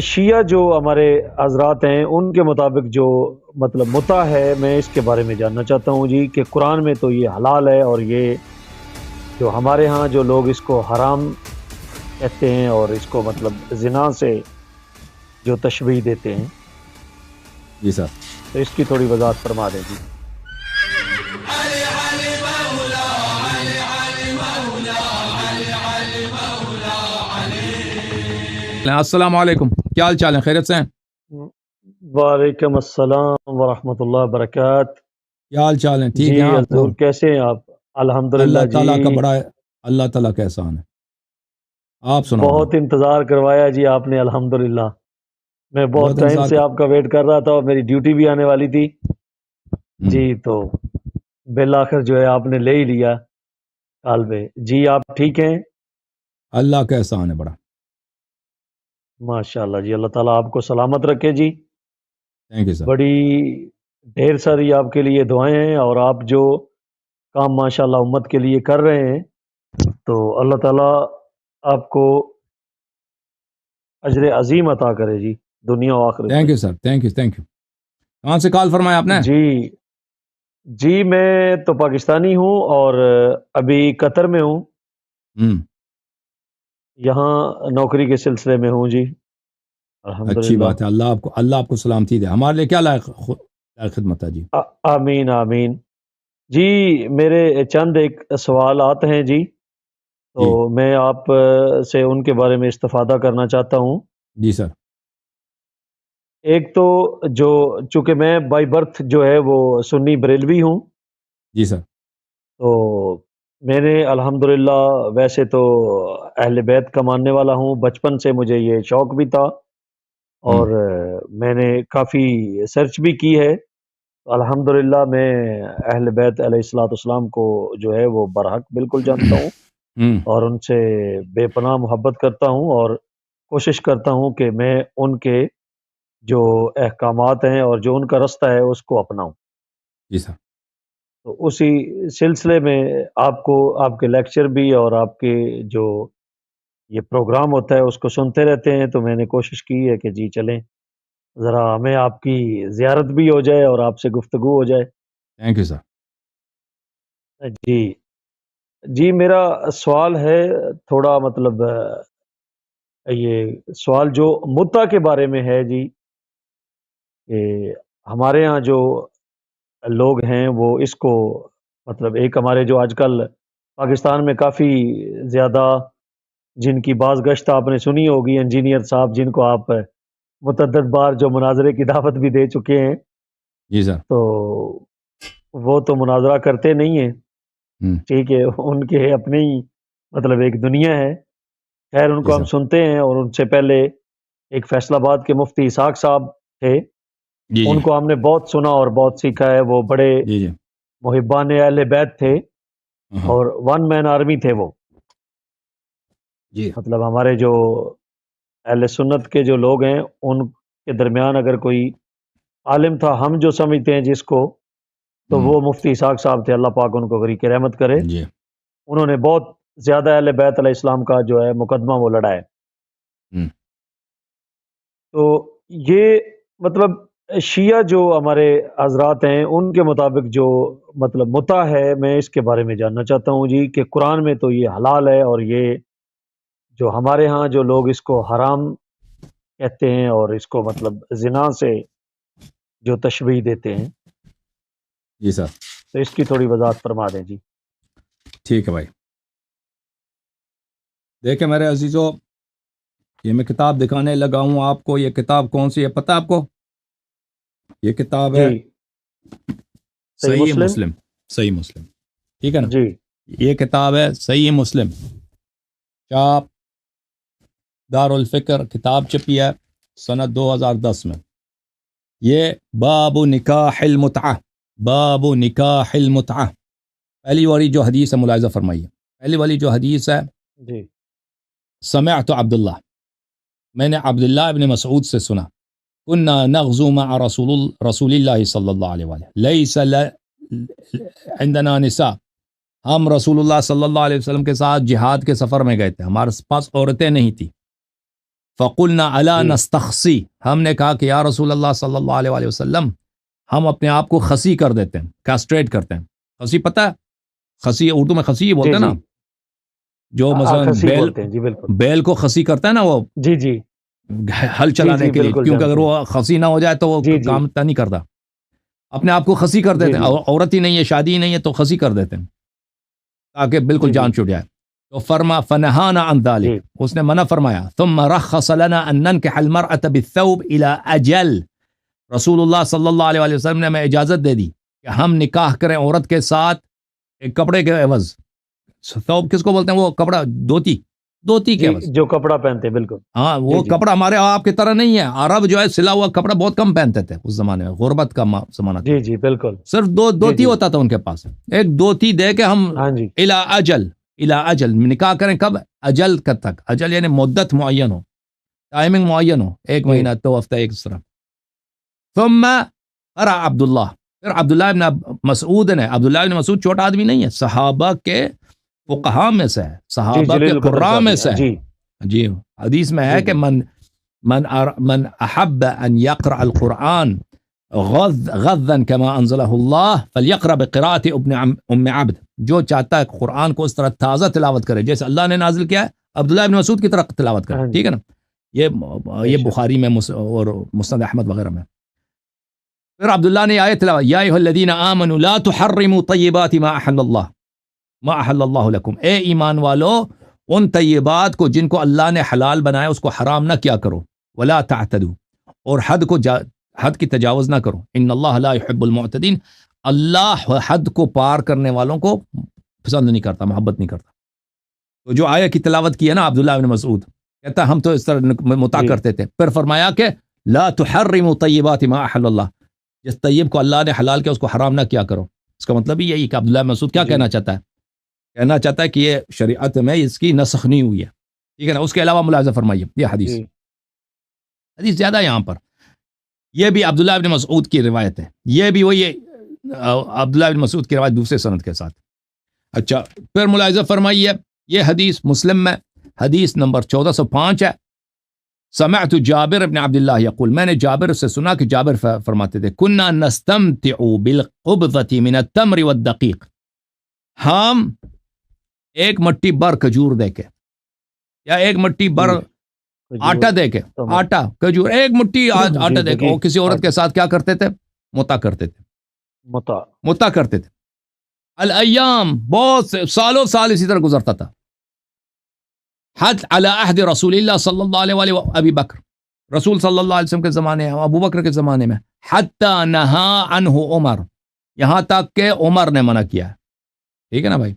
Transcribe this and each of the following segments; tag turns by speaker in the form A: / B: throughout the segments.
A: شیعہ جو ہمارے حضرات ہیں ان کے مطابق جو مطلب متع ہے، میں اس کے بارے میں جاننا چاہتا ہوں جی کہ قرآن میں تو یہ حلال ہے، اور یہ جو ہمارے ہاں جو لوگ اس کو حرام کہتے ہیں اور اس کو مطلب زنا سے جو تشبیہ دیتے ہیں،
B: جی سر.
A: تو اس کی تھوڑی وضاحت فرما دیں جی.
B: السلام علیکم، کیا حال چال ہے؟ خیریت سے ہیں؟
A: وعلیکم السلام ورحمۃ اللہ وبرکاتہ.
B: کیا حال چال ہے؟ ٹھیک
A: جی
B: ہے آپ؟
A: حضور کیسے ہیں آپ؟
B: اللہ
A: الحمدللہ جی.
B: تعالیٰ کا بڑا ہے، اللہ تعالیٰ کا احسان ہے. آپ سناؤ
A: بہت
B: بھائی.
A: انتظار کروایا جی آپ نے، الحمدللہ. میں بہت
B: بہت
A: ٹائم
B: انتظار
A: سے آپ کا ویٹ کر رہا تھا، اور میری ڈیوٹی بھی آنے والی تھی جی. تو بالآخر جو ہے آپ نے لے ہی لیا کال پہ. جی آپ ٹھیک ہیں؟
B: اللہ کا احسان ہے بڑا.
A: ماشاء اللہ جی، اللہ تعالیٰ آپ کو سلامت رکھے جی.
B: Thank you sir.
A: بڑی ڈھیر ساری آپ کے لیے دعائیں ہیں، اور آپ جو کام ماشاء اللہ امت کے لیے کر رہے ہیں، تو اللہ تعالیٰ آپ کو اجر عظیم عطا کرے جی، دنیا و آخرت
B: تھینک
A: میں.
B: You sir, thank you, thank you. کہاں سے کال فرمایا آپ نے؟
A: جی میں تو پاکستانی ہوں، اور ابھی قطر میں ہوں. یہاں نوکری کے سلسلے میں ہوں جی.
B: اچھی
A: الحمدللہ.
B: بات ہے. اللہ آپ کو سلامتی دے. ہمارے لیے کیا لائق خدمت ہے جی؟
A: آمین آمین. جی میرے چند ایک سوالات ہیں جی، تو
B: جی
A: میں آپ سے ان کے بارے میں استفادہ کرنا چاہتا ہوں.
B: جی سر.
A: ایک تو جو چونکہ میں بائی برتھ جو ہے وہ سنی بریلوی ہوں،
B: جی سر.
A: تو میں نے الحمدللہ ویسے تو اہل بیت کا ماننے والا ہوں، بچپن سے مجھے یہ شوق بھی تھا، اور میں نے کافی سرچ بھی کی ہے. الحمدللہ میں اہل بیت علیہ الصلوۃ والسلام کو جو ہے وہ برحق بالکل جانتا ہوں، اور ان سے بے پناہ محبت کرتا ہوں، اور کوشش کرتا ہوں کہ میں ان کے جو احکامات ہیں اور جو ان کا رستہ ہے اس کو اپناؤں.
B: جی سر.
A: تو اسی سلسلے میں آپ کو آپ کے لیکچر بھی اور آپ کے جو یہ پروگرام ہوتا ہے اس کو سنتے رہتے ہیں، تو میں نے کوشش کی ہے کہ جی چلیں ذرا ہمیں آپ کی زیارت بھی ہو جائے اور آپ سے گفتگو ہو جائے.
B: Thank you sir.
A: جی جی میرا سوال ہے تھوڑا مطلب یہ سوال جو متع کے بارے میں ہے جی، کہ ہمارے ہاں جو لوگ ہیں وہ اس کو مطلب ایک ہمارے جو آج کل پاکستان میں کافی زیادہ جن کی باز گشت آپ نے سنی ہوگی، انجینئر صاحب جن کو آپ متعدد بار جو مناظرے کی دعوت بھی دے چکے ہیں،
B: جی سر.
A: تو وہ تو مناظرہ کرتے نہیں ہیں. ٹھیک ہے، ان کے اپنی مطلب ایک دنیا ہے. خیر ان
B: جی
A: کو ہم
B: سر.
A: سنتے ہیں، اور ان سے پہلے ایک فیصل آباد کے مفتی اسحاق صاحب تھے،
B: جی جی
A: ان کو ہم نے بہت سنا اور بہت سیکھا ہے. وہ بڑے
B: جی جی.
A: محبان اہل بیت تھے،
B: ہاں
A: اور ون مین آرمی تھے وہ.
B: جی.
A: مطلب ہمارے جو اہل سنت کے جو لوگ ہیں ان کے درمیان اگر کوئی عالم تھا ہم جو سمجھتے ہیں جس کو، تو وہ مفتی اسحاق صاحب تھے. اللہ پاک ان کو غریق رحمت کرے.
B: جی.
A: انہوں نے بہت زیادہ اہل بیت علیہ السلام کا جو ہے مقدمہ وہ لڑا ہے. تو یہ مطلب شیعہ جو ہمارے حضرات ہیں ان کے مطابق جو مطلب متع ہے، میں اس کے بارے میں جاننا چاہتا ہوں جی کہ قرآن میں تو یہ حلال ہے، اور یہ جو ہمارے ہاں جو لوگ اس کو حرام کہتے ہیں اور اس کو مطلب زنا سے جو تشبیہ دیتے ہیں،
B: جی سر.
A: تو اس کی تھوڑی وضاحت فرما دیں جی.
B: ٹھیک ہے بھائی. دیکھیں میرے عزیزو، یہ میں کتاب دکھانے لگا ہوں آپ کو. یہ کتاب کون سی ہے پتہ آپ کو؟ یہ کتاب ہے
A: جی
B: صحیح مسلم. صحیح مسلم، ٹھیک ہے نا؟
A: جی
B: یہ کتاب ہے صحیح مسلم، چاپ دار الفکر کتاب چھپی ہے سنت 2010 میں. یہ باب نکاح المتعہ، باب نکاح المتعہ. پہلی والی جو حدیث ہے ملاحظہ فرمائیے. پہلی والی جو حدیث ہے،
A: جی
B: سمعت عبداللہ، میں نے عبداللہ ابن مسعود سے سنا، کننا نغزو مع رسول اللہ صلی اللہ علیہ وآلہ لیس عندنا نساء. ہم رسول اللہ صلی اللہ علیہ وسلم کے ساتھ جہاد کے سفر میں گئے تھے، ہمارے پاس عورتیں نہیں تھیں. فقلنا الا
A: جی
B: نستخسی، ہم نے کہا کہ یا رسول اللہ صلی اللہ علیہ وآلہ وسلم ہم اپنے آپ کو خسی کر دیتے ہیں، کیسٹریٹ کرتے ہیں. خسی پتہ ہے؟ خسی اردو میں خسی
A: جی
B: بولتے ہیں
A: جی
B: نا، جو مثلا
A: خسی
B: بیل
A: بولتے ہیں جی بالکل.
B: بیل کو خسی کرتا ہے نا وہ
A: جی جی
B: ہل
A: جی
B: چلانے
A: جی
B: کے لیے،
A: بالکل
B: کیونکہ اگر
A: جانتے ہیں.
B: وہ خسی نہ ہو جائے تو وہ
A: جی جی
B: کام نہیں کرتا. اپنے آپ کو خسی کر
A: جی
B: دیتے ہیں،
A: جی
B: عورت ہی نہیں ہے، شادی ہی نہیں ہے تو خسی کر دیتے ہیں تاکہ بالکل
A: جی جی
B: جان چھوٹ جائے. تو فرما فنہانا عن ذلك،
A: جی
B: اس نے منع فرمایا. ثم رخص لنا ان ننكح المرأة بالثوب الى اجل، رسول اللہ صلی اللہ علیہ وآلہ وسلم نے ہمیں اجازت دے دی کہ ہم نکاح کریں عورت کے ساتھ ایک کپڑے کے عوض. ثوب کس کو بولتے ہیں؟ وہ کپڑا، دھوتی، دھوتی کے
A: جی
B: عوض.
A: جو کپڑا پہنتے ہیں بالکل.
B: ہاں
A: جی
B: وہ
A: جی
B: کپڑا ہمارے آپ کی طرح نہیں ہے. عرب جو ہے سلا ہوا کپڑا بہت کم پہنتے تھے اس زمانے میں، غربت کا زمانہ تھا.
A: جی جی بالکل.
B: صرف
A: جی
B: دھوتی
A: جی
B: ہوتا تھا ان کے پاس، ایک دھوتی دے کے ہم
A: ہاں جی
B: الا اجل، الا اجل نکاح کریں. کب؟ اجل کا تک، اجل یعنی مدت معین ہو، ٹائمنگ معین ہو، ایک
A: جی
B: مہینہ، 2 ہفتہ، ایک طرح. ثم قرأ عبداللہ، پھر عبداللہ ابن مسعود نے، عبداللہ ابن مسعود چھوٹا آدمی نہیں ہے، صحابہ کے فقہاء میں سے ہے،
A: جی
B: صحابہ کے
A: جلیل القدر
B: قراء میں
A: صحابی
B: سے ہے.
A: جی
B: جی حدیث میں
A: جی
B: ہے کہ
A: جی
B: من احب ان يقرأ القرآن غضا كما انزله الله فليقرأ بقراءة ام عبد، جو چاہتا ہے قرآن کو اس طرح تازہ تلاوت کرے جیسے اللہ نے نازل کیا ہے، عبداللہ ابن مسعود کی طرح تلاوت کرے.
A: ہاں جی
B: ٹھیک ہے نا؟
A: بے
B: یہ
A: شک.
B: بخاری میں اور مسند احمد وغیرہ میں. پھر عبداللہ نے آیت تلاوت، یا ایھا الذین آمنوا لا تحرموا طیبات ما احل اللہ لکم، اے ایمان والو ان طیبات کو جن کو اللہ نے حلال بنایا اس کو حرام نہ کیا کرو. ولا تعتدوا، اور حد کی تجاوز نہ کرو. ان اللہ لا يحب المعتدین، اللہ حد کو پار کرنے والوں کو پسند نہیں کرتا، محبت نہیں کرتا. تو جو آیت کی تلاوت کی ہے نا عبداللہ بن مسعود، کہتا ہم تو اس طرح متا
A: جی
B: کرتے تھے. پھر فرمایا کہ لا تحرموا طیبات ما احل اللہ، جس طیب کو اللہ نے حلال کیا اس کو حرام نہ کیا کرو. اس کا مطلب یہی کہ عبداللہ بن مسعود کیا
A: جی
B: کہنا چاہتا ہے؟ کہنا چاہتا ہے کہ یہ شریعت میں اس کی نسخ نہیں ہوئی ہے. ٹھیک ہے نا؟ اس کے علاوہ ملاحظہ فرمائیے یہ
A: جی
B: حدیث زیادہ یہاں پر، یہ بھی عبداللہ بن مسعود کی روایت ہے، یہ بھی وہی عبداللہ بن مسعود کی روایت دوسرے سند کے ساتھ. اچھا پھر ملاحظہ فرمائیے یہ حدیث مسلم میں حدیث نمبر 1405 ہے. سمعت جابر بن عبداللہ یقول، میں نے جابر سے سنا کہ جابر فرماتے تھے کننا نستمتع بالقبضة من التمر والدقیق، ہم ایک مٹی بر کھجور دے کے یا ایک مٹی بر
A: جی کھجور
B: آٹا دے کے،
A: تمر
B: آٹا کھجور ایک مٹی آٹا
A: جی
B: دے کے، اور
A: دقیق
B: کسی عورت کے
A: آٹا
B: ساتھ کیا کرتے تھے؟ متا کرتے تھے،
A: متا.
B: متا کرتے تھے. الایام، بہت سے سالوں سال اسی طرح گزرتا تھا. حد علی عہد رسول اللہ صلی اللہ علیہ وآلہ ابی بکر، رسول صلی اللہ علیہ وسلم کے زمانے، ابو بکر کے زمانے میں، حتی نہا عنہ عمر، یہاں تک کہ عمر نے منع کیا ہے. ٹھیک ہے نا بھائی؟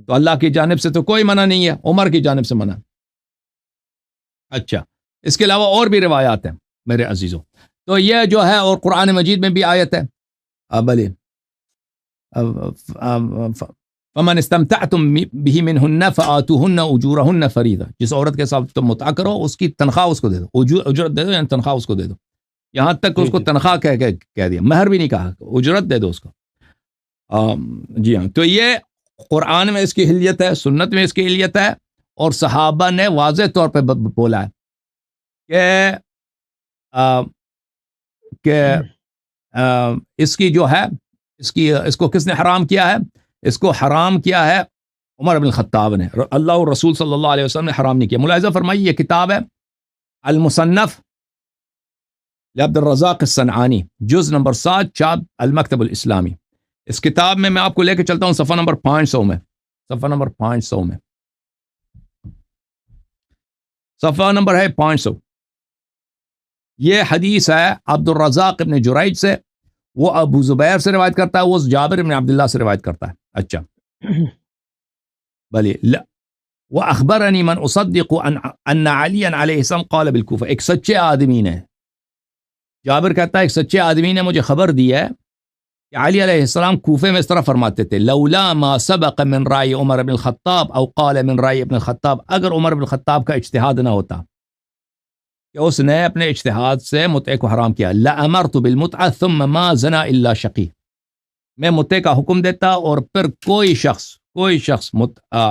B: تو اللہ کی جانب سے تو کوئی منع نہیں ہے، عمر کی جانب سے منع. اچھا اس کے علاوہ اور بھی روایات ہیں میرے عزیزوں. تو یہ جو ہے، اور قرآن مجید میں بھی آیت ہے، بلی فمن استمتعتم به منهن فآتوهن اجورهن فریضہ، جس عورت کے ساتھ تم متع کرو اس کی تنخواہ اس کو دے دو، اجرت دے دو، یعنی تنخواہ اس کو دے دو. یہاں تک کہ
A: جی
B: اس کو
A: جی
B: تنخواہ کہہ دیا، مہر بھی نہیں کہا، اجرت دے دو اس کو. جی ہاں، تو یہ قرآن میں اس کی حلیت ہے، سنت میں اس کی حلیت ہے، اور صحابہ نے واضح طور پہ بولا ہے کہ اس کی جو ہے، اس کو کس نے حرام کیا ہے؟ اس کو حرام کیا ہے عمر بن الخطاب نے، اللہ اور رسول صلی اللہ علیہ وسلم نے حرام نہیں کیا. ملاحظہ فرمائیے یہ کتاب ہے المصنف لعبد الرزاق الصنعانی، جز نمبر 7، چاپ المکتب الاسلامی. اس کتاب میں آپ کو لے کے چلتا ہوں صفحہ نمبر 500 میں، صفحہ نمبر 500 میں، صفحہ نمبر ہے 500. یہ حدیث ہے عبد الرزاق ابن جریج سے، وہ ابو زبیر سے روایت کرتا ہے، وہ جابر ابن عبداللہ سے روایت کرتا ہے. اچھا بلی وَأَخْبَرَنِي مَنْ أُصَدِّقُ أَنَّ عَلِيًا عَلَيْهِ السلام قَالَ بِالْكُوفَةِ، ایک سچے آدمی نے، جابر کہتا ہے ایک سچے آدمی نے مجھے خبر دی ہے کہ علی علیہ السلام کوفے میں اس طرح فرماتے تھے، لولا ما سبق من رائے عمر بن الخطاب او قال من رائے ابن الخطاب، اگر عمر بن الخطاب کا اجتہاد نہ ہوتا کہ اس نے اپنے اجتہاد سے متعہ کو حرام کیا، لَأَمَرْتُ بِالْمُتْعَةِ ثُمَّ مَا زَنَا إِلَّا شَقِي، میں متعہ کا حکم دیتا اور پھر کوئی شخص متعہ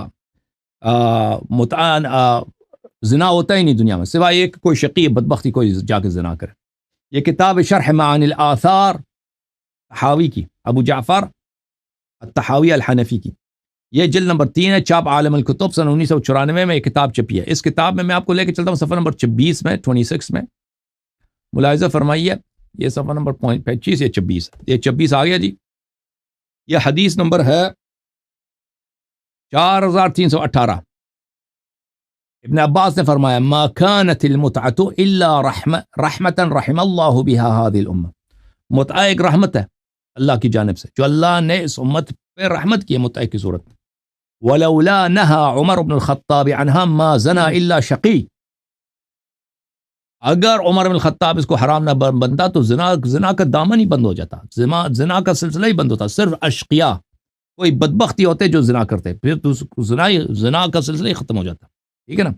B: زنا ہوتا ہی نہیں دنیا میں سوائے ایک کوئی شقی بدبختی کوئی جا کے زنا کرے. یہ کتاب شرح معانی الآثار تحاوی کی، ابو جعفر التحاوی الحنفی کی، یہ جلد نمبر 3 ہے، چاپ عالم الکتب سن 1994 میں یہ کتاب چھپی ہے. اس کتاب میں آپ کو لے کے چلتا ہوں صفحہ نمبر 26 میں 26 میں ملاحظہ فرمائیے. یہ صفحہ نمبر 25 یا 26، یہ 26 آ گیا جی. یہ حدیث نمبر ہے 4318. ابن عباس نے فرمایا ما كانت المتعة الا رحمة رحم اللہ بها هذه الامة. متعہ ایک رحمت ہے اللہ کی جانب سے جو اللہ نے اس امت پہ رحمت کی ہے متعہ کی صورت میں. ولولا نهى عمر بن الخطاب عنها ما زنا الا شقی. اگر عمر بن الخطاب اس کو حرام نہ بنتا تو زنا کا دامن ہی بند ہو جاتا، زنا کا سلسلہ ہی بند ہوتا. صرف اشقیاء کوئی بدبختی ہوتے جو زنا کرتے، پھر تو زنا کا سلسلہ ہی ختم ہو جاتا. ٹھیک ہے نا.